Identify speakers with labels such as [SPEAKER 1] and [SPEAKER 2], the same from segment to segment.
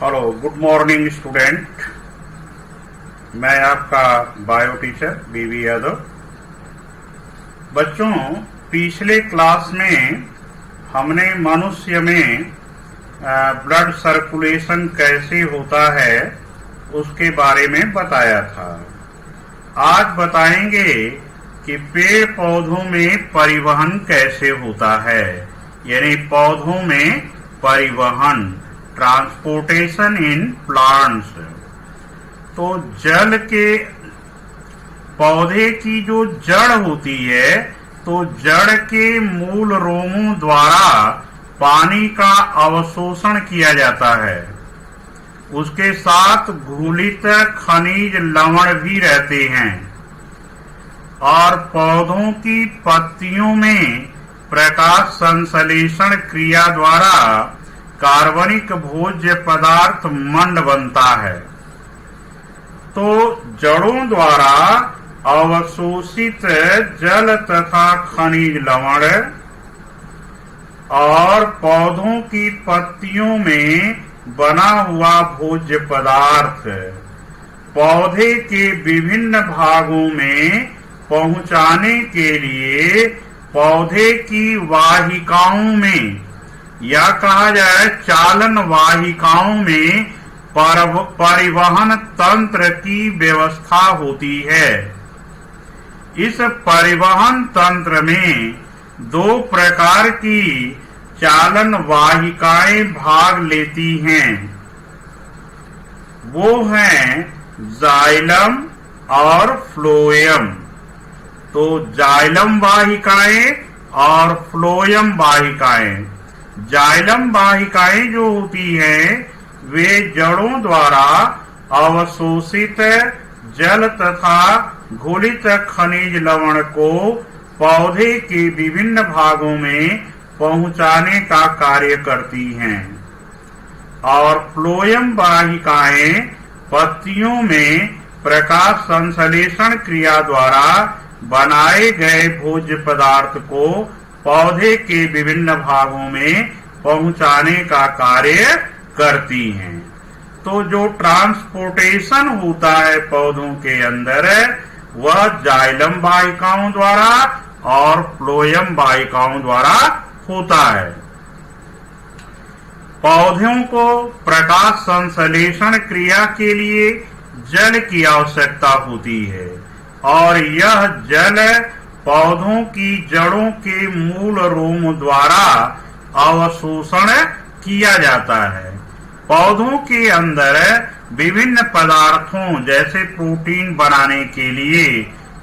[SPEAKER 1] Hello, good morning student. मैं आपका bio teacher बीवी यादव। बच्चों, पिछले क्लास में हमने मनुष्य में ब्लड सर्कुलेशन कैसे होता है उसके बारे में बताया था। आज बताएंगे कि पेड़ पौधों में परिवहन कैसे होता है, यानी पौधों में परिवहन, ट्रांसपोर्टेशन इन प्लांट्स। तो जल के पौधे की जो जड़ होती है, तो जड़ के मूल रोमों द्वारा पानी का अवशोषण किया जाता है। उसके साथ घुलित खनिज लवण भी रहते हैं और पौधों की पत्तियों में प्रकाश संश्लेषण क्रिया द्वारा कार्बनिक भोज्य पदार्थ मंड बनता है। तो जड़ों द्वारा अवशोषित जल तथा खनिज लवण और पौधों की पत्तियों में बना हुआ भोज्य पदार्थ पौधे के विभिन्न भागों में पहुंचाने के लिए पौधे की वाहिकाओं में, या कहा जाए चालन वाहिकाओं में परिवहन तंत्र की व्यवस्था होती है। इस परिवहन तंत्र में दो प्रकार की चालन वाहिकाएं भाग लेती हैं। वो हैं जाइलम और फ्लोएम। तो जाइलम वाहिकाएं और फ्लोएम वाहिकाएं। जाइलम वाहिकाएं जो होती हैं वे जड़ों द्वारा अवशोषित जल तथा घुलित खनिज लवण को पौधे के विभिन्न भागों में पहुंचाने का कार्य करती हैं, और फ्लोएम वाहिकाएं पत्तियों में प्रकाश संश्लेषण क्रिया द्वारा बनाए गए भोज्य पदार्थ को पौधे के विभिन्न भागों में पहुंचाने का कार्य करती हैं। तो जो ट्रांसपोर्टेशन होता है पौधों के अंदर, वह जाइलम वाहिकाओं द्वारा और फ्लोएम वाहिकाओं द्वारा होता है। पौधों को प्रकाश संश्लेषण क्रिया के लिए जल की आवश्यकता होती है, और यह जल पौधों की जड़ों के मूल रोम द्वारा अवशोषण किया जाता है। पौधों के अंदर विभिन्न पदार्थों जैसे प्रोटीन बनाने के लिए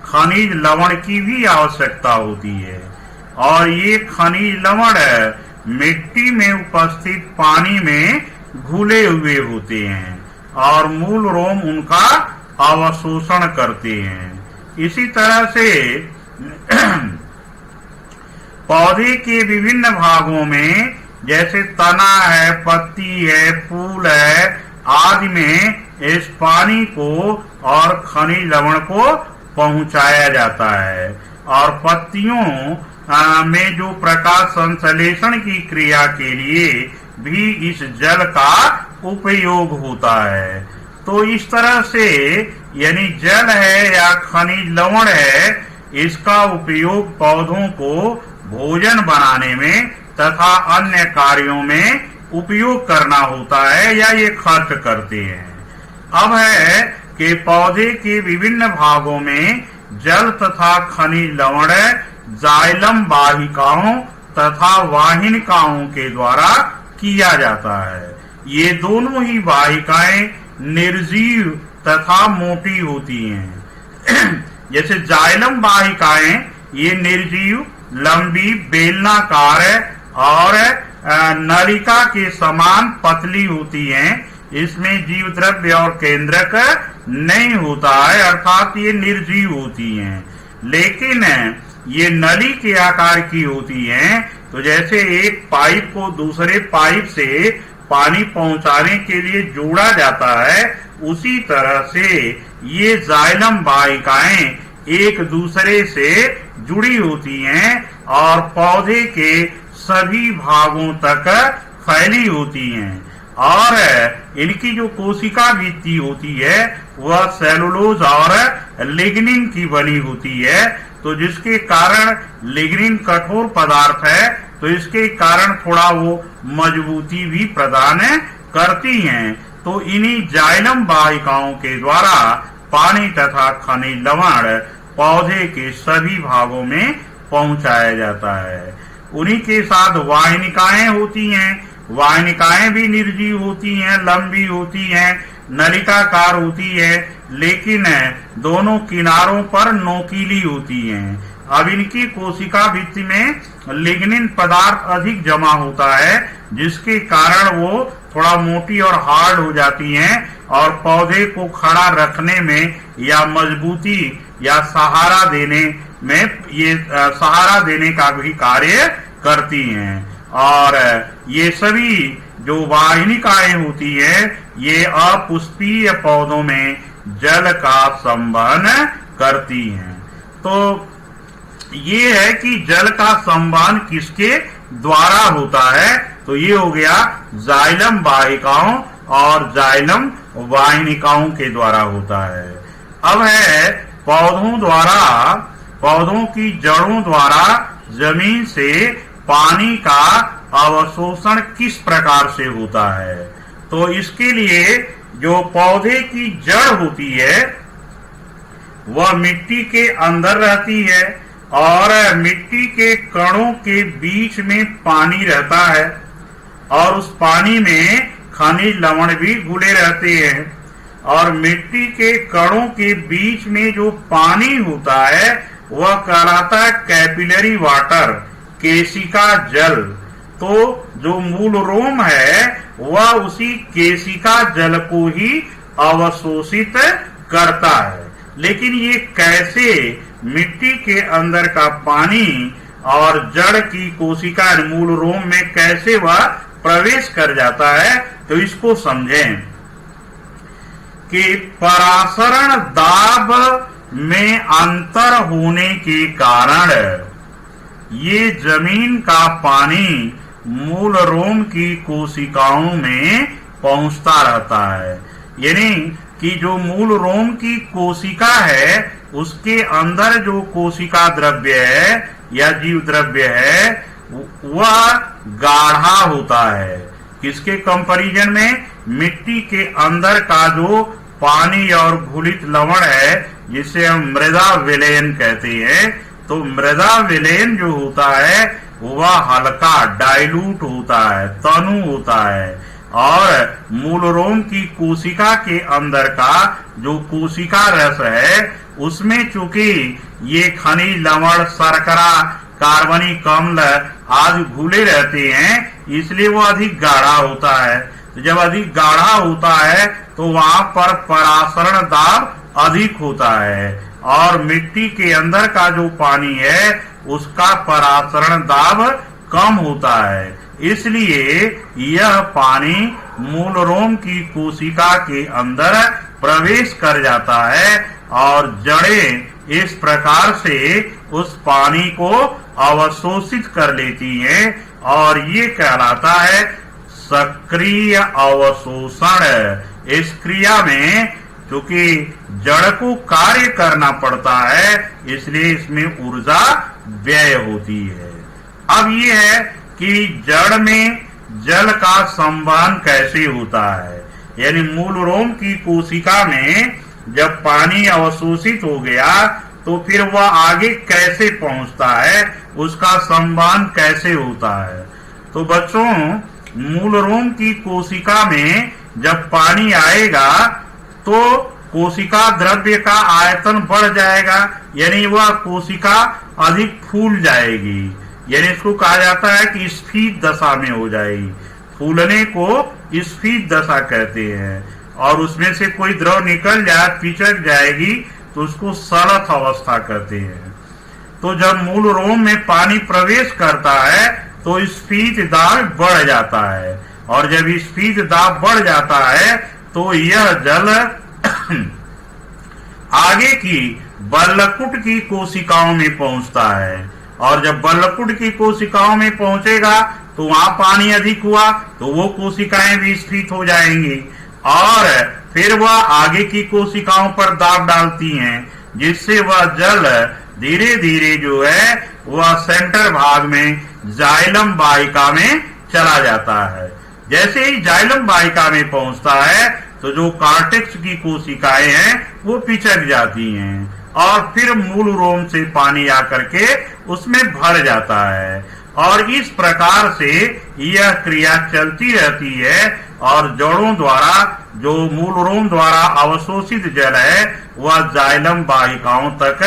[SPEAKER 1] खनिज लवण की भी आवश्यकता होती है, और ये खनिज लवण मिट्टी में उपस्थित पानी में घुले हुए होते हैं और मूल रोम उनका अवशोषण करते हैं। इसी तरह से पौधे के विभिन्न भागों में जैसे तना है, पत्ती है, फूल है आदि में इस पानी को और खनिज लवण को पहुंचाया जाता है, और पत्तियों में जो प्रकाश संश्लेषण की क्रिया के लिए भी इस जल का उपयोग होता है। तो इस तरह से यानी जल है या खनिज लवण है, इसका उपयोग पौधों को भोजन बनाने में तथा अन्य कार्यों में उपयोग करना होता है, या ये खर्च करते हैं। अब है कि पौधे के विभिन्न भागों में जल तथा खनिज लवण जाइलम वाहिकाओं तथा वाहिनिकाओं के द्वारा किया जाता है। ये दोनों ही वाहिकाएं निर्जीव तथा मोटी होती हैं। जैसे जाइलम वाहिकाएं ये निर्जीव, लंबी, बेलनाकार और नलिका के समान पतली होती हैं। इसमें जीव द्रव्य और केंद्रक नहीं होता है, अर्थात ये निर्जीव होती हैं। लेकिन ये नली के आकार की होती हैं। तो जैसे एक पाइप को दूसरे पाइप से पानी पहुंचाने के लिए जोड़ा जाता है, उसी तरह से ये जाइलम वाहिकाएं एक दूसरे से जुड़ी होती हैं और पौधे के सभी भागों तक फैली होती हैं। और इनकी जो कोशिका भित्ति होती है वह सेलुलोज और लिग्निन की बनी होती है। तो जिसके कारण लिग्निन कठोर पदार्थ है, तो इसके कारण थोड़ा वो मजबूती भी प्रदान करती हैं। तो इन्हीं जाइलम वाहिकाओं के द्वारा पानी तथा खनिज लवण पौधे के सभी भागों में पहुंचाया जाता है। उन्हीं के साथ वाहिनिकाएं होती हैं। वाहिनिकाएं भी निर्जीव होती हैं, लंबी होती हैं, नलिकाकार होती है, लेकिन दोनों किनारों पर नोकीली होती हैं। अब इनकी कोशिका भित्ति में लिग्निन पदार्थ अधिक जमा होता है, जिसके कारण वो थोड़ा मोटी और हार्ड हो जाती हैं और पौधे को खड़ा रखने में या मजबूती या सहारा देने में ये सहारा देने का भी कार्य करती हैं। और ये सभी जो वाहिनिकाएं होती है ये अपुष्पीय पौधों में जल का संवहन करती हैं। तो ये है कि जल का संवहन किसके द्वारा होता है, तो ये हो गया जाइलम वाहिकाओं और जाइलम वाहिनिकाओं के द्वारा होता है। अब है पौधों द्वारा, पौधों की जड़ों द्वारा जमीन से पानी का अवशोषण किस प्रकार से होता है। तो इसके लिए जो पौधे की जड़ होती है वह मिट्टी के अंदर रहती है और मिट्टी के कणों के बीच में पानी रहता है और उस पानी में खनिज लवण भी घुले रहते हैं। और मिट्टी के कणों के बीच में जो पानी होता है वह कहलाता है कैपिलरी वाटर, केशिका जल। तो जो मूल रोम है वह उसी केशिका जल को ही अवशोषित करता है। लेकिन ये कैसे मिट्टी के अंदर का पानी और जड़ की कोशिका मूल रोम में कैसे वह प्रवेश कर जाता है, तो इसको समझें कि परासरण दाब में अंतर होने के कारण ये जमीन का पानी मूल रोम की कोशिकाओं में पहुंचता रहता है। यानी कि जो मूल रोम की कोशिका है उसके अंदर जो कोशिका द्रव्य है या जीव द्रव्य है वह गाढ़ा होता है। किसके कंपैरिजन में, मिट्टी के अंदर का जो पानी और घुलित लवण है जिसे हम मृदा विलयन कहते हैं। तो मृदा विलयन जो होता है वह हल्का डाइल्यूट होता है, तनु होता है। और मूल रोम की कोशिका के अंदर का जो कोशिका रस है उसमें चूंकि ये खनिज लवण, शर्करा, कार्बनिक अम्ल आदि घुले रहते हैं, इसलिए वो अधिक गाढ़ा होता है। तो जब अधिक गाढ़ा होता है तो वहां पर परासरण दाब अधिक होता है और मिट्टी के अंदर का जो पानी है उसका परासरण दाब कम होता है। इसलिए यह पानी मूल रोम की कोशिका के अंदर प्रवेश कर जाता है और जड़ें इस प्रकार से उस पानी को अवशोषित कर लेती हैं और ये कहलाता है सक्रिय अवशोषण। इस क्रिया में चूंकि जड़ को कार्य करना पड़ता है इसलिए इसमें ऊर्जा व्यय होती है। अब ये है कि जड़ में जल का संवहन कैसे होता है, यानी मूल रोम की कोशिका में जब पानी अवशोषित हो गया तो फिर वह आगे कैसे पहुंचता है, उसका संवहन कैसे होता है। तो बच्चों, मूल रोम की कोशिका में जब पानी आएगा तो कोशिका द्रव्य का आयतन बढ़ जाएगा, यानी वह कोशिका अधिक फूल जाएगी। यानी इसको कहा जाता है कि स्फीत दशा में हो जाएगी। फूलने को स्फीत दशा कहते हैं। और उसमें से कोई द्रव निकल जाए, पिचक जाएगी, तो उसको सलथ अवस्था कहते हैं। तो जब मूल रोम में पानी प्रवेश करता है तो स्फीत दाब बढ़ जाता है और जब स्फीत दाब बढ़ जाता है तो यह जल आगे की बल्लकुट की कोशिकाओं में पहुंचता है और जब बल्लकुट की कोशिकाओं में पहुंचेगा तो वहां पानी अधिक हुआ तो वो कोशिकाएं भी स्फीत हो जाएंगी और फिर वह आगे की कोशिकाओं पर दाब डालती हैं, जिससे वह जल धीरे धीरे जो है वह सेंटर भाग में जाइलम वाहिका में चला जाता है। जैसे ही जाइलम वाहिका में पहुंचता है तो जो कार्टेक्स की कोशिकाएं हैं वो पिचक जाती हैं और फिर मूल रोम से पानी आकर के उसमें भर जाता है और इस प्रकार से यह क्रिया चलती रहती है और जड़ों द्वारा जो मूल रोम द्वारा अवशोषित जल है वह जाइलम वाहिकाओं तक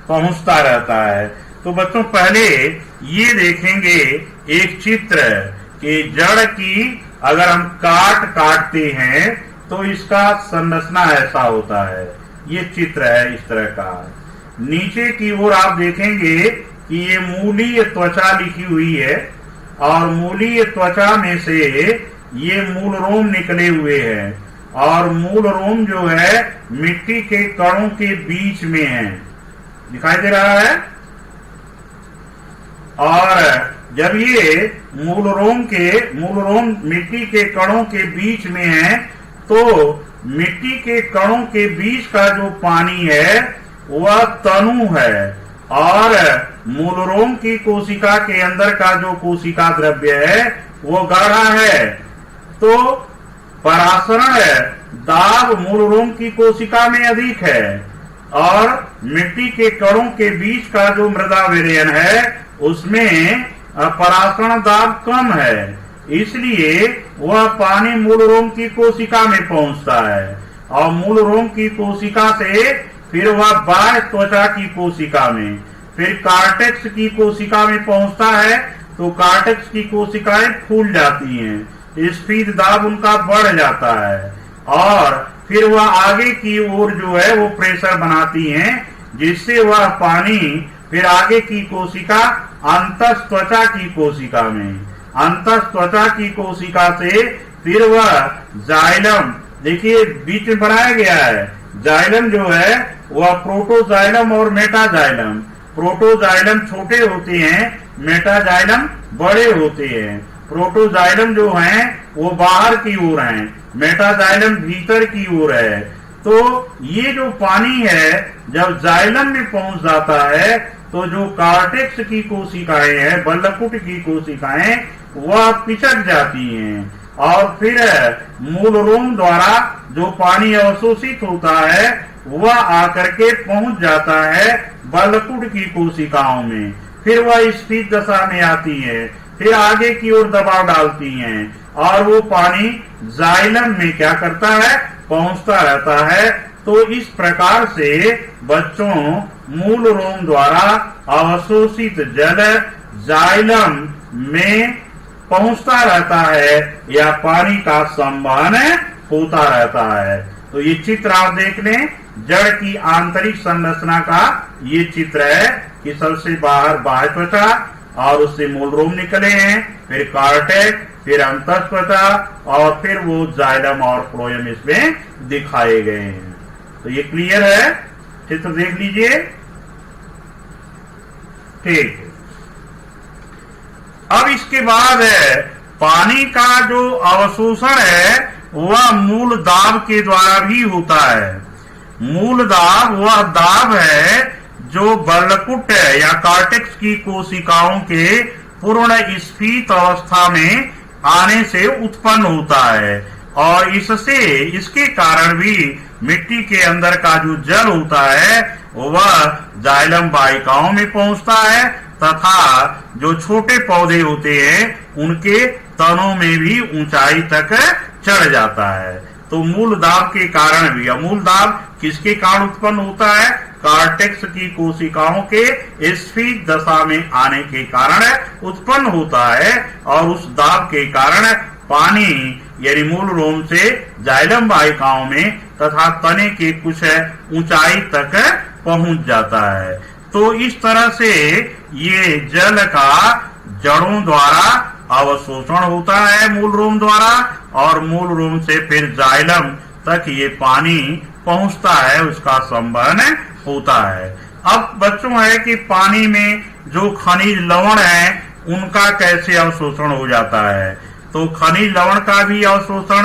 [SPEAKER 1] पहुंचता रहता है। तो बच्चों पहले ये देखेंगे एक चित्र कि जड़ की अगर हम काटते हैं तो इसका संरचना ऐसा होता है। ये चित्र है इस तरह का। नीचे की ओर आप देखेंगे कि ये मूलीय त्वचा लिखी हुई है और मूलीय त्वचा में से ये मूल रोम निकले हुए हैं और मूल रोम जो है मिट्टी के कणों के बीच में है, दिखाई दे रहा है। और जब ये मूल रोम मिट्टी के कणों के बीच में है तो मिट्टी के कणों के बीच का जो पानी है वह तनु है और मूल रोम की कोशिका के अंदर का जो कोशिका द्रव्य है वो गाढ़ा है। तो परासरण दाब मूल रोम की कोशिका में अधिक है और मिट्टी के कणों के बीच का जो मृदा विलयन है उसमें परासरण दाब कम है, इसलिए वह पानी मूल रोम की कोशिका में पहुंचता है और मूल रोम की कोशिका से फिर वह बाह्य त्वचा की कोशिका में, फिर कार्टेक्स की कोशिका में पहुंचता है तो कार्टेक्स की कोशिकाएं फूल जाती हैं, स्फीत दाब उनका बढ़ जाता है और फिर वह आगे की ओर जो है वो प्रेशर बनाती हैं, जिससे वह पानी फिर आगे की कोशिका अंतस्त्वचा की कोशिका में, अंतस्त्वचा की कोशिका से फिर वह जाइलम, देखिए बीच में बनाया गया है, जाइलम जो है वह प्रोटोजाइलम और मेटाजाइलम। प्रोटोजाइलम छोटे होते हैं, मेटाजाइलम बड़े होते हैं। प्रोटोजाइलम जो हैं वो बाहर की ओर हैं, मेटाजाइलम भीतर की ओर है। तो ये जो पानी है जब जाइलम में पहुंच जाता है तो जो कार्टेक्स की कोशिकाएं हैं, बल्लकुट की कोशिकाएं, वह पिचक जाती हैं और फिर मूल रोम द्वारा जो पानी अवशोषित होता है वह आकर के पहुंच जाता है बल्लकुट की कोशिकाओं में, फिर वह स्फीत दशा में आती है, फिर आगे की ओर दबाव डालती हैं और वो पानी जाइलम में क्या करता है, पहुंचता रहता है। तो इस प्रकार से बच्चों मूल रोम द्वारा अवशोषित जल जाइलम में पहुंचता रहता है या पानी का संवहन होता रहता है। तो ये चित्र आप देख लें, जड़ की आंतरिक संरचना का ये चित्र है कि सबसे बाहर बाह्य त्वचा और उससे मूल रोम निकले हैं, फिर कार्टेक्स, फिर अंतस्त्वचा और फिर वो जाइलम और फ्लोएम इसमें दिखाए गए हैं। तो ये क्लियर है, चित्र देख लीजिए। ठीक, अब इसके बाद पानी का जो अवशोषण है वह मूल दाब के द्वारा भी होता है। मूल दाब वह दाब है जो बल्लकुट या कार्टेक्स की कोशिकाओं के पूर्ण स्फीत अवस्था में आने से उत्पन्न होता है और इसके कारण भी मिट्टी के अंदर का जो जल होता है वह जाइलम वाहिकाओं में पहुंचता है तथा जो छोटे पौधे होते हैं उनके तनों में भी ऊंचाई तक चढ़ जाता है। तो मूल दाब के कारण भी, मूल दाब किसके कारण उत्पन्न होता है, कार्टेक्स की कोशिकाओं के स्फीत दशा में आने के कारण उत्पन्न होता है और उस दाब के कारण पानी यानी मूल रोम से जाइलम वाहिकाओं में तथा तने के कुछ ऊंचाई तक पहुंच जाता है। तो इस तरह से ये जल का जड़ों द्वारा अवशोषण होता है मूल रोम द्वारा और मूल रोम से फिर जाइलम तक ये पानी पहुंचता है, उसका संवहन होता है। अब बच्चों है कि पानी में जो खनिज लवण है उनका कैसे अवशोषण हो जाता है। तो खनिज लवण का भी अवशोषण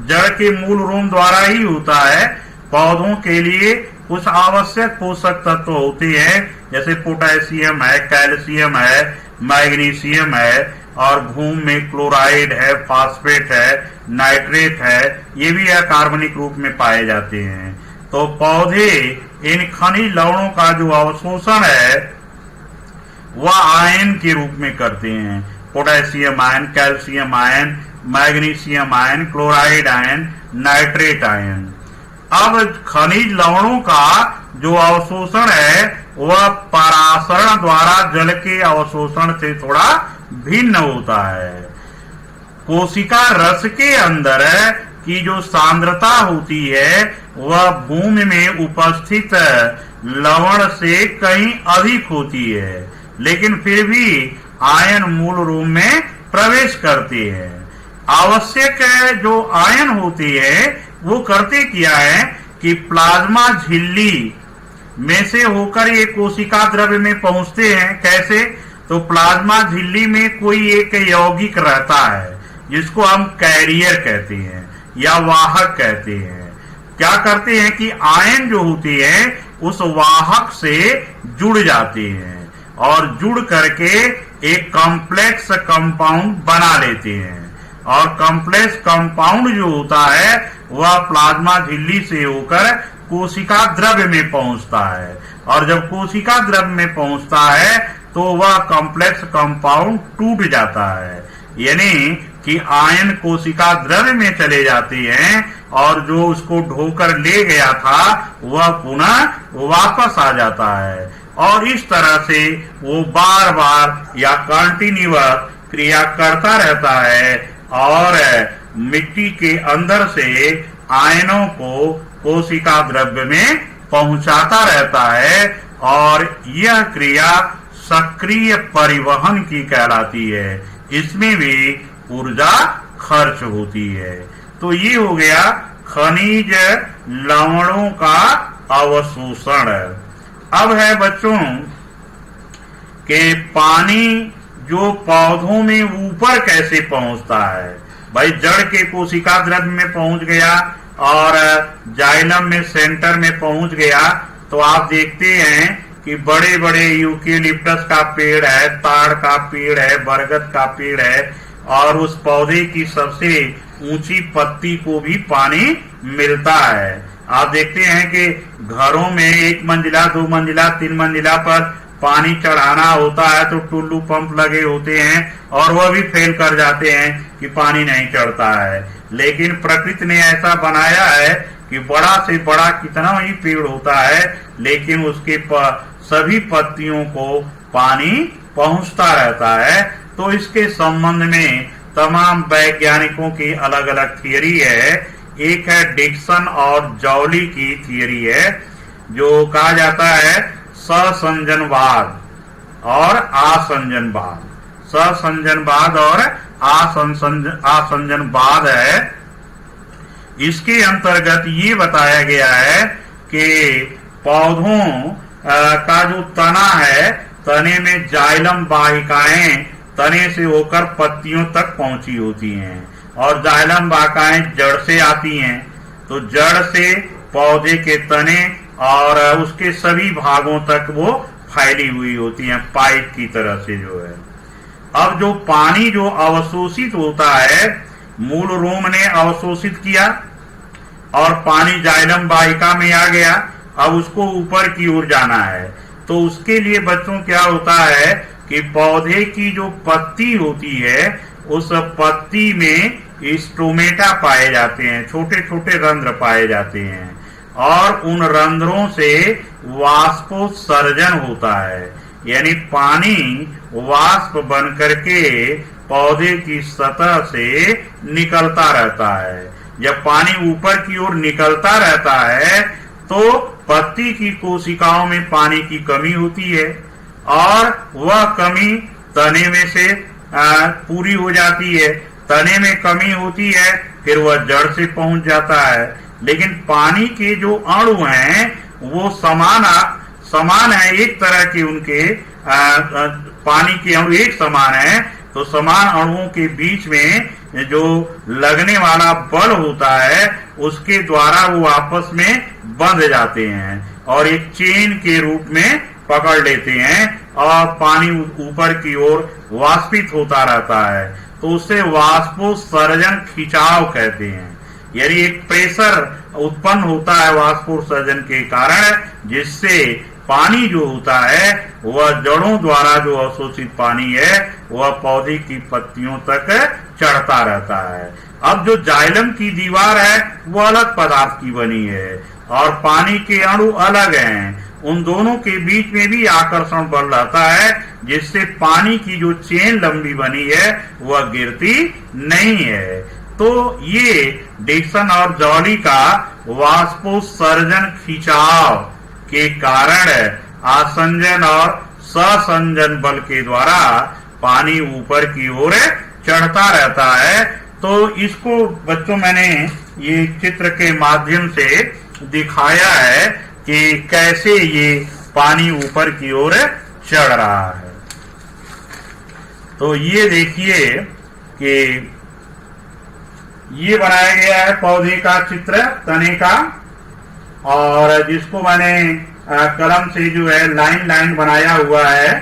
[SPEAKER 1] जड़ के मूल रोम द्वारा ही होता है। पौधों के लिए कुछ आवश्यक पोषक तत्व होते हैं, जैसे पोटेशियम है, कैल्शियम है, मैग्नीशियम है, और भूमि में क्लोराइड है, फास्फेट है, नाइट्रेट है, ये भी अकार्बनिक रूप में पाए जाते हैं। तो पौधे इन खनिज लवणों का जो अवशोषण है वह आयन के रूप में करते हैं। Potassium ion, calcium ion, magnesium ion, chloride ion, nitrate ion. अब खनिज लवणों का जो अवशोषण है वह परासरण द्वारा जल के अवशोषण से थोड़ा भिन्न होता है। कोशिका रस के अंदर की जो सांद्रता होती है वह भूमि में उपस्थित लवण से कहीं अधिक होती है, लेकिन फिर भी आयन मूल रूप में प्रवेश करते हैं। आवश्यक जो आयन होती है वो करते क्या है कि प्लाज्मा झिल्ली में से होकर ये कोशिका द्रव्य में पहुंचते हैं। कैसे? तो प्लाज्मा झिल्ली में कोई एक यौगिक रहता है जिसको हम कैरियर कहते हैं या वाहक कहते हैं। क्या करते हैं कि आयन जो होती है उस वाहक से जुड़ जाते हैं और जुड़ करके एक कॉम्प्लेक्स कंपाउंड बना लेते हैं। और कॉम्प्लेक्स कंपाउंड जो होता है वह प्लाज्मा झिल्ली से होकर कोशिका द्रव्य में पहुंचता है, और जब कोशिका द्रव्य में पहुंचता है तो वह कॉम्प्लेक्स कंपाउंड टूट जाता है, यानी कि आयन कोशिका द्रव्य में चले जाते हैं और जो उसको ढोकर ले गया था वह पुनः वापस आ जाता है। और इस तरह से वो बार बार या कंटिन्यूअस क्रिया करता रहता है और मिट्टी के अंदर से आयनों को कोशिका द्रव्य में पहुंचाता रहता है, और यह क्रिया सक्रिय परिवहन की कहलाती है। इसमें भी ऊर्जा खर्च होती है। तो ये हो गया खनिज लवणों का अवशोषण। अब है बच्चों के पानी जो पौधों में ऊपर कैसे पहुंचता है। भाई जड़ के कोशिका द्रव्य में पहुंच गया और जाइलम में सेंटर में पहुंच गया, तो आप देखते हैं कि बड़े बड़े यूकेलिप्टस का पेड़ है, ताड़ का पेड़ है, बरगद का पेड़ है, और उस पौधे की सबसे ऊंची पत्ती को भी पानी मिलता है। आप देखते हैं कि घरों में 1 मंजिला, 2 मंजिला, 3 मंजिला पर पानी चढ़ाना होता है तो टुल्लू पंप लगे होते हैं और वह भी फेल कर जाते हैं कि पानी नहीं चढ़ता है। लेकिन प्रकृति ने ऐसा बनाया है कि बड़ा से बड़ा कितना ही पेड़ होता है लेकिन उसके सभी पत्तियों को पानी पहुंचता रहता है। तो इसके संबंध में तमाम वैज्ञानिकों की अलग अलग थियरी है। एक है डिक्सन और जॉली की थियरी है, जो कहा जाता है ससंजनवाद और आसंजनवाद। ससंजनवाद और आसंजनवाद है। इसके अंतर्गत ये बताया गया है कि पौधों का जो तना है, तने में जाइलम वाहिकाएं तने से होकर पत्तियों तक पहुंची होती हैं और जाइलम वाहिकाएं जड़ से आती हैं। तो जड़ से पौधे के तने और उसके सभी भागों तक वो फैली हुई होती हैं पाइप की तरह से जो है। अब जो पानी जो अवशोषित होता है, मूल रोम ने अवशोषित किया और पानी जाइलम वाहिका में आ गया। अब उसको ऊपर की ओर जाना है, तो उसके लिए बच्चों क्या होता है कि पौधे की जो पत्ती होती है उस पत्ती में स्टोमेटा पाए जाते हैं, छोटे छोटे रंध्र पाए जाते हैं और उन रंध्रों से वाष्पोत्सर्जन होता है, यानी पानी वाष्प बन करके पौधे की सतह से निकलता रहता है। जब पानी ऊपर की ओर निकलता रहता है तो पत्ती की कोशिकाओं में पानी की कमी होती है और वह कमी तने में से पूरी हो जाती है। तने में कमी होती है, फिर वह जड़ से पहुंच जाता है। लेकिन पानी के जो अणु हैं वो समान है, एक तरह के उनके पानी के अणु एक समान है, तो समान अणुओं के बीच में जो लगने वाला बल होता है उसके द्वारा वो आपस में बंध जाते हैं और एक चेन के रूप में पकड़ लेते हैं और पानी ऊपर की ओर वाष्पित होता रहता है, तो उसे वाष्पोत्सर्जन खिंचाव कहते हैं। यानी एक प्रेशर उत्पन्न होता है वाष्पोत्सर्जन के कारण, जिससे पानी जो होता है वह जड़ों द्वारा जो अवशोषित पानी है वह पौधे की पत्तियों तक चढ़ता रहता है। अब जो जाइलम की दीवार है वो अलग पदार्थ की बनी है और पानी के अणु अलग हैं, उन दोनों के बीच में भी आकर्षण बल रहता है, जिससे पानी की जो चेन लंबी बनी है वह गिरती नहीं है। तो ये डिक्सन और जॉली का वाष्पोत्सर्जन खिंचाव के कारण आसंजन और ससंजन बल के द्वारा पानी ऊपर की ओर चढ़ता रहता है। तो इसको बच्चों मैंने ये चित्र के माध्यम से दिखाया है कि कैसे ये पानी ऊपर की ओर चढ़ रहा है। तो ये देखिए कि ये बनाया गया है पौधे का चित्र, तने का, और जिसको मैंने कलम से जो है लाइन लाइन बनाया हुआ है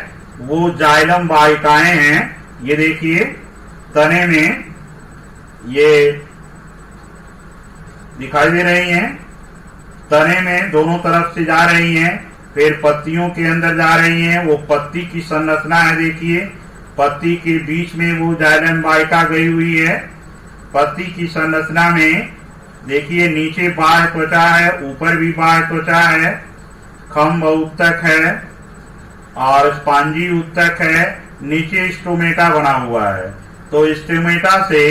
[SPEAKER 1] वो जाइलम वाहिकाएं हैं। ये देखिए तने में ये दिखाई दे रही हैं, तने में दोनों तरफ से जा रही हैं, फिर पत्तियों के अंदर जा रही हैं। वो पत्ती की संरचना है, देखिए पत्ती के बीच में वो जाइलम वाहिका गई हुई है। पत्ती की संरचना में देखिए नीचे बाह्य त्वचा है, ऊपर भी बाह्य त्वचा है, खम्भ उत्तक है और स्पांजी उत्तक है, नीचे स्टोमेटा बना हुआ है। तो स्टोमेटा से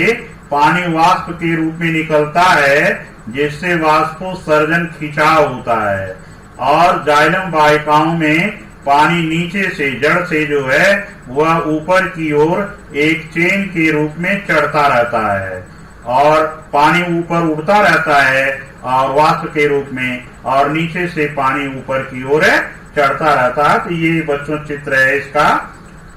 [SPEAKER 1] पानी वाष्प के रूप में निकलता है, जिससे वाष्पोत्सर्जन खिंचाव होता है और जाइलम वाहिकाओं में पानी नीचे से जड़ से जो है वह ऊपर की ओर एक चेन के रूप में चढ़ता रहता है और पानी ऊपर उड़ता रहता है और वाष्प के रूप में, और नीचे से पानी ऊपर की ओर चढ़ता रहता है। तो ये बच्चों चित्र है इसका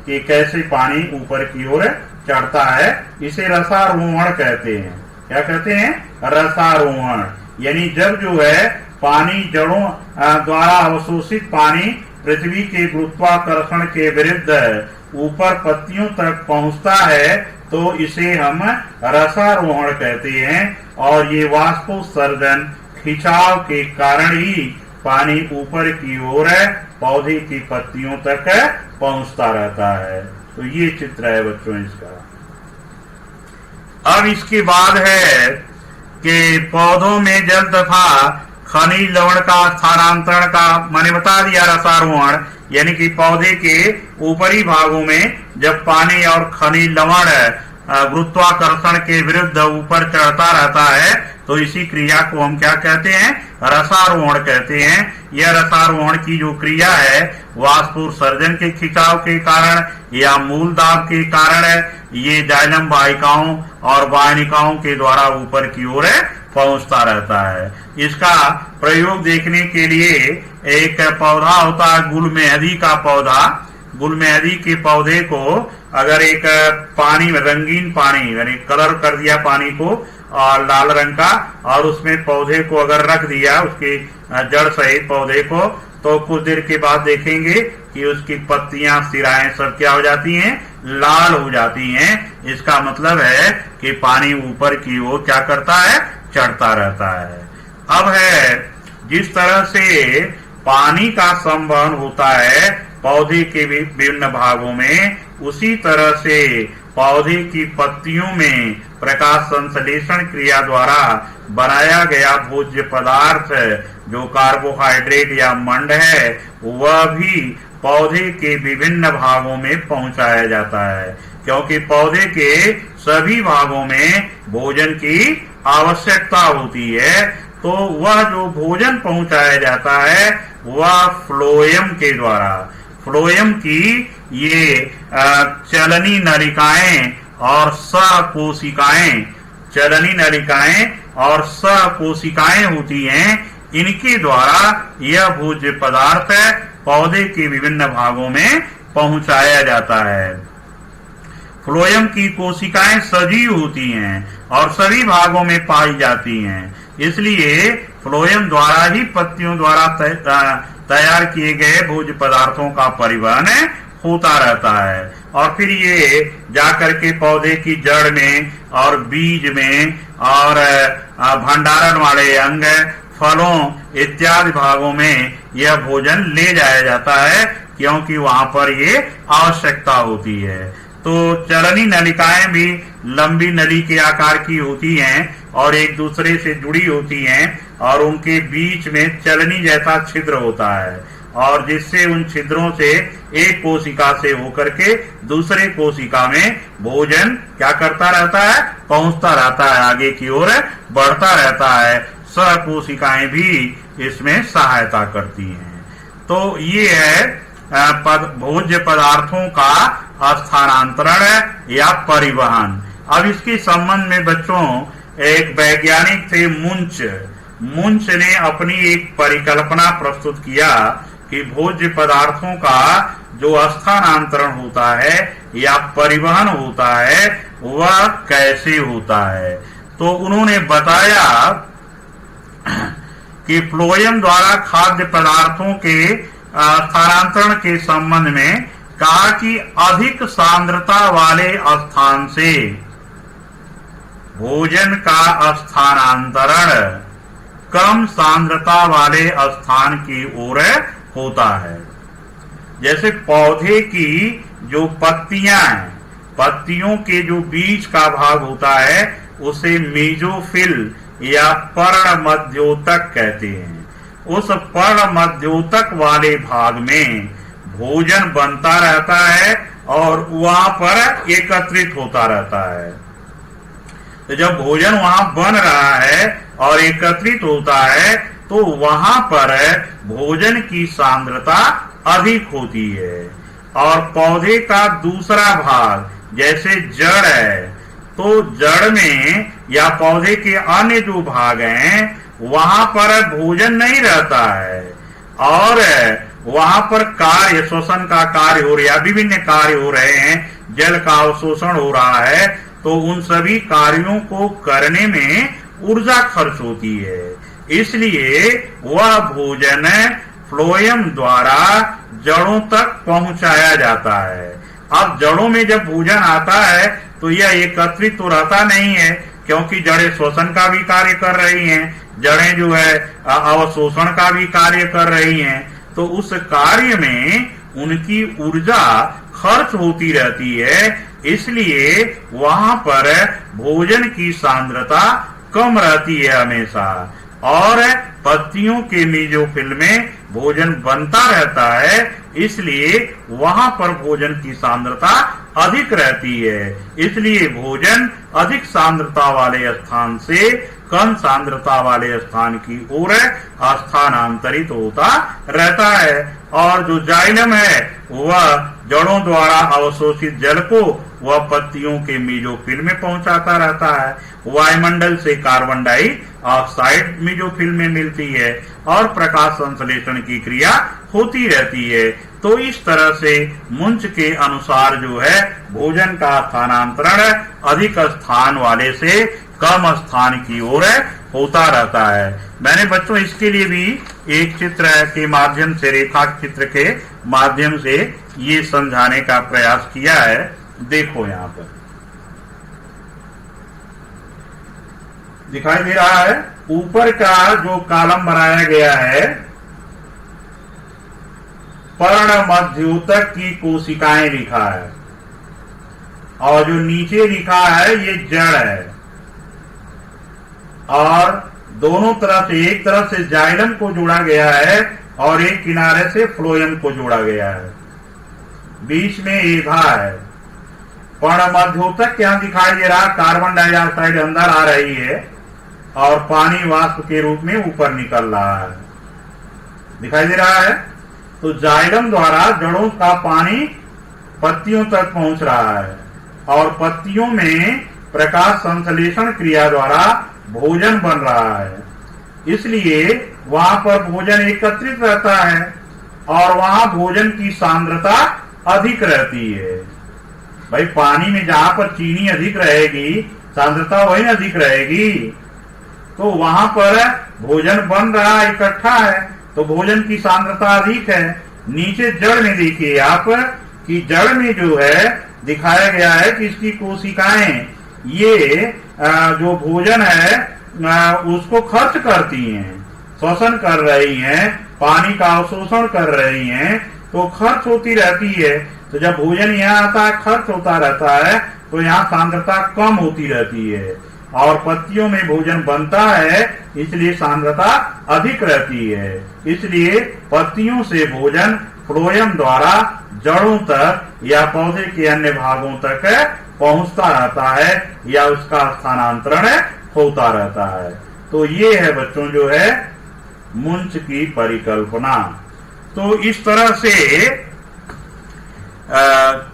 [SPEAKER 1] कि कैसे पानी ऊपर की ओर चढ़ता है। इसे रसारोहण कहते हैं। क्या कहते हैं? रसारोहण। यानी जब जो है पानी जड़ों द्वारा अवशोषित पानी पृथ्वी के गुरुत्वाकर्षण के विरुद्ध ऊपर पत्तियों तक पहुंचता है तो इसे हम रसारोहण कहते हैं और ये वाष्पोत्सर्जन खिंचाव के कारण ही पानी ऊपर की ओर पौधे की पत्तियों तक पहुंचता रहता है। तो ये चित्र है बच्चों इसका। अब इसके बाद है कि पौधों में जल तथा खनिज लवण का स्थानांतरण का मैंने बता दिया रसारोहण, यानी कि पौधे के ऊपरी भागों में जब पानी और खनिज लवण गुरुत्वाकर्षण के विरुद्ध ऊपर चढ़ता रहता है तो इसी क्रिया को हम क्या कहते हैं? रसारोहण कहते हैं। यह रसारोहण की जो क्रिया है वाष्पोत्सर्जन के खिंचाव के कारण या मूल दाब के कारण ये जाइलम वाहिकाओं और वाहिनिकाओं के द्वारा ऊपर की ओर पहुंचता रहता है। इसका प्रयोग देखने के लिए एक पौधा होता है गुलमेहदी का पौधा। गुलमेहदी के पौधे को अगर एक पानी में रंगीन पानी यानी कलर कर दिया पानी को और लाल रंग का, और उसमें पौधे को अगर रख दिया उसके जड़ सहित पौधे को, तो कुछ देर के बाद देखेंगे कि उसकी पत्तियां सिराएं सब क्या हो जाती हैं? लाल हो जाती हैं। इसका मतलब है कि पानी ऊपर की ओर क्या करता है? चढ़ता रहता है। अब है जिस तरह से पानी का संवहन होता है पौधे के विभिन्न भागों में, उसी तरह से पौधे की पत्तियों में प्रकाश संश्लेषण क्रिया द्वारा बनाया गया भोज्य पदार्थ जो कार्बोहाइड्रेट या मंड है वह भी पौधे के विभिन्न भागों में पहुंचाया जाता है, क्योंकि पौधे के सभी भागों में भोजन की आवश्यकता होती है। तो वह जो भोजन पहुंचाया जाता है वह फ्लोएम के द्वारा, फ्लोएम की ये चलनी नलिकाएं और सहकोशिकाएं, चलनी नलिकाएं और सहकोशिकाएं होती हैं, इनके द्वारा यह भोज्य पदार्थ पौधे के विभिन्न भागों में पहुंचाया जाता है। फ्लोएम की कोशिकाएं सजीव होती हैं और सभी भागों में पाई जाती हैं, इसलिए फ्लोएम द्वारा ही पत्तियों द्वारा तैयार किए गए भोज्य पदार्थों का परिवहन होता रहता है और फिर ये जाकर के पौधे की जड़ में और बीज में और भंडारण वाले अंग, फलों इत्यादि भागों में यह भोजन ले जाया जाता है, क्योंकि वहां पर ये आवश्यकता होती है। तो चलनी नलिकाएं भी लंबी नली के आकार की होती हैं और एक दूसरे से जुड़ी होती हैं और उनके बीच में चलनी जैसा छिद्र होता है और जिससे उन छिद्रों से एक कोशिका से होकर के दूसरे कोशिका में भोजन क्या करता रहता है, पहुंचता रहता है, आगे की ओर बढ़ता रहता है। सहकोशिकाएं भी इसमें सहायता करती हैं। तो ये है भोज्य पदार्थों का स्थानांतरण या परिवहन। अब इसके संबंध में बच्चों एक वैज्ञानिक थे मुंच ने अपनी एक परिकल्पना प्रस्तुत किया कि भोज्य पदार्थों का जो स्थानांतरण होता है या परिवहन होता है वह कैसे होता है। तो उन्होंने बताया कि फ्लोएम द्वारा खाद्य पदार्थों के स्थानांतरण के संबंध में कहा कि अधिक सांद्रता वाले स्थान से भोजन का स्थानांतरण कम सांद्रता वाले स्थान की ओर होता है। जैसे पौधे की जो पत्तियां हैं, पत्तियों के जो बीज का भाग होता है उसे मेसोफिल या पर्णमध्योतक कहते हैं। उस पर्णमध्योतक वाले भाग में भोजन बनता रहता है और वहां पर एकत्रित होता रहता है। तो जब भोजन वहां बन रहा है और एकत्रित होता है तो वहां पर भोजन की सांद्रता अधिक होती है। और पौधे का दूसरा भाग जैसे जड़ है, तो जड़ में या पौधे के अन्य जो भाग हैं वहां पर भोजन नहीं रहता है और वहां पर कार्य, श्वसन का कार्य हो रहा है, विभिन्न कार्य हो रहे हैं, जल का अवशोषण हो रहा है, तो उन सभी कार्यों को करने में ऊर्जा खर्च होती है। इसलिए वह भोजन फ्लोएम द्वारा जड़ों तक पहुंचाया जाता है। अब जड़ों में जब भोजन आता है तो यह एकत्रित तो रहता नहीं है, क्योंकि जड़ें श्वसन का भी कार्य कर रही हैं, जड़ें जो है अवशोषण का भी कार्य कर रही हैं। तो उस कार्य में उनकी ऊर्जा खर्च होती रहती है, इसलिए वहां पर भोजन की सांद्रता कम रहती है हमेशा। और पत्तियों के मेसोफिल में भोजन बनता रहता है, इसलिए वहां पर भोजन की सांद्रता अधिक रहती है। इसलिए भोजन अधिक सांद्रता वाले स्थान से कम सांद्रता वाले स्थान की ओर स्थानांतरित होता रहता है। और जो जाइलम है वह जड़ों द्वारा अवशोषित जल को वह पत्तियों के मेसोफिल में पहुंचाता रहता है। वायुमंडल से कार्बन डाइऑक्साइड मेसोफिल में मिलती है और प्रकाश संश्लेषण की क्रिया होती रहती है। तो इस तरह से मुंच के अनुसार जो है भोजन का स्थानांतरण अधिक स्थान वाले से कम स्थान की ओर होता रहता है। मैंने बच्चों इसके लिए भी एक चित्र के माध्यम से, रेखा चित्र के माध्यम से ये समझाने का प्रयास किया है। देखो यहाँ पर दिखाई दे रहा है, ऊपर का जो कॉलम बनाया गया है पर्णमध्योतक की कोशिकाएं लिखा है और जो नीचे लिखा है ये जड़ है। और दोनों तरफ से, एक तरफ से जाइलम को जोड़ा गया है और एक किनारे से फ्लोएम को जोड़ा गया है, बीच में एधा है। पर्णमध्योतक यहाँ दिखाई दे रहा, कार्बन डाइऑक्साइड अंदर आ रही है और पानी वाष्प के रूप में ऊपर निकल रहा है, दिखाई दे रहा है। तो जाइलम द्वारा जड़ों का पानी पत्तियों तक पहुंच रहा है और पत्तियों में प्रकाश संश्लेषण क्रिया द्वारा भोजन बन रहा है, इसलिए वहां पर भोजन एकत्रित रहता है। और वहां भोजन की सांद्रता अधिक रहती है। भाई पानी में जहां पर चीनी अधिक रहेगी, सांद्रता वही अधिक रहेगी, तो वहां पर भोजन बन रहा है, इकट्ठा है, तो भोजन की सांद्रता अधिक है। नीचे जड़ में देखिए आप कि जड़ में जो है दिखाया गया है कि इसकी कोशिकाएं ये जो भोजन है उसको खर्च करती हैं, श्वसन कर रही हैं, पानी का अवशोषण कर रही हैं, तो खर्च होती रहती है। तो जब भोजन यहाँ आता है, खर्च होता रहता है, तो यहाँ सांद्रता कम होती रहती है। और पत्तियों में भोजन बनता है, इसलिए सांद्रता अधिक रहती है। इसलिए पत्तियों से भोजन फ्लोएम द्वारा जड़ों तक या पौधे के अन्य भागों तक पहुंचता रहता है या उसका स्थानांतरण होता रहता है। तो ये है बच्चों जो है मुंच की परिकल्पना। तो इस तरह से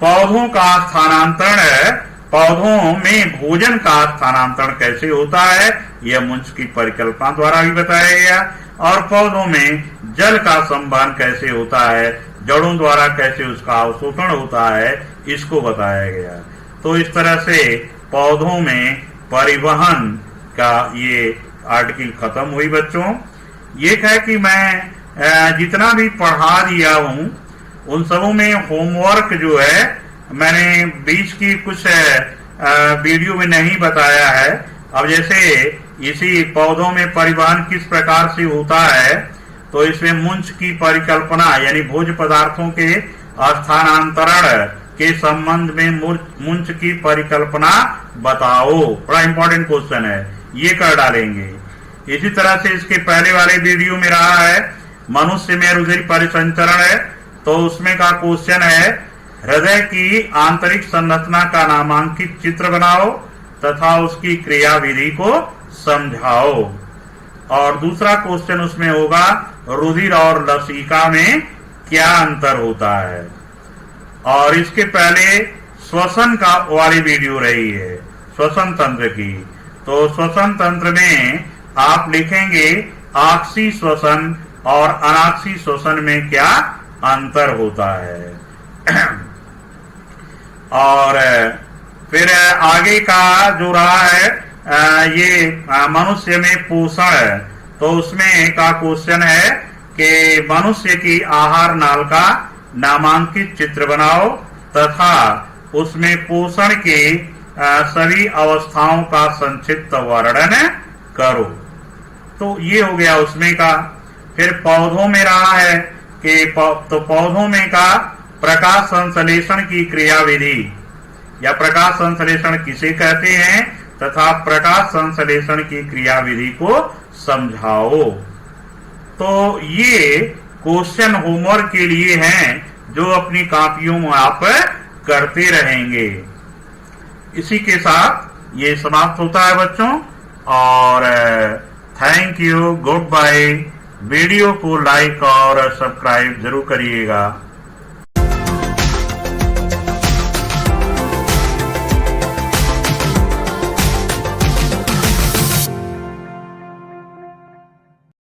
[SPEAKER 1] पौधों का स्थानांतरण, पौधों में भोजन का स्थानांतरण कैसे होता है, यह मुंच की परिकल्पना द्वारा भी बताया गया। और पौधों में जल का संवहन कैसे होता है, जड़ों द्वारा कैसे उसका अवशोषण होता है, इसको बताया गया। तो इस तरह से पौधों में परिवहन का ये आर्टिकल खत्म हुई बच्चों। ये है कि मैं जितना भी पढ़ा दिया हूं उन सबों में होमवर्क जो है मैंने बीच की कुछ वीडियो में नहीं बताया है। अब जैसे इसी पौधों में परिवहन किस प्रकार से होता है, तो इसमें मुंच की परिकल्पना यानी भोज्य पदार्थों के स्थानांतरण के संबंध में मुंच की परिकल्पना बताओ, बड़ा इंपॉर्टेंट क्वेश्चन है, ये कर डालेंगे। इसी तरह से इसके पहले वाले वीडियो में रहा है मनुष्य में रुधिर परिसंचरण है, तो उसमें का क्वेश्चन है हृदय की आंतरिक संरचना का नामांकित चित्र बनाओ तथा उसकी क्रियाविधि को समझाओ। और दूसरा क्वेश्चन उसमें होगा रुधिर और लसिका में क्या अंतर होता है। और इसके पहले श्वसन का वाली वीडियो रही है श्वसन तंत्र की, तो श्वसन तंत्र में आप लिखेंगे ऑक्सी श्वसन और अनाक्सी श्वसन में क्या अंतर होता है। और फिर आगे का जो रहा है ये मनुष्य में पोषण, तो उसमें का क्वेश्चन है कि मनुष्य की आहार नाल का नामांकित चित्र बनाओ तथा उसमें पोषण के सभी अवस्थाओं का संक्षिप्त वर्णन करो। तो ये हो गया उसमें का। फिर पौधों में रहा है कि तो पौधों में का प्रकाश संश्लेषण की क्रियाविधि या प्रकाश संश्लेषण किसे कहते हैं तथा प्रकाश संश्लेषण की क्रियाविधि को समझाओ। तो ये क्वेश्चन होमवर्क के लिए हैं जो अपनी कॉपियों में आप करते रहेंगे। इसी के साथ ये समाप्त होता है बच्चों, और thank you, good bye. Video को लाइक और सब्सक्राइब जरूर करिएगा।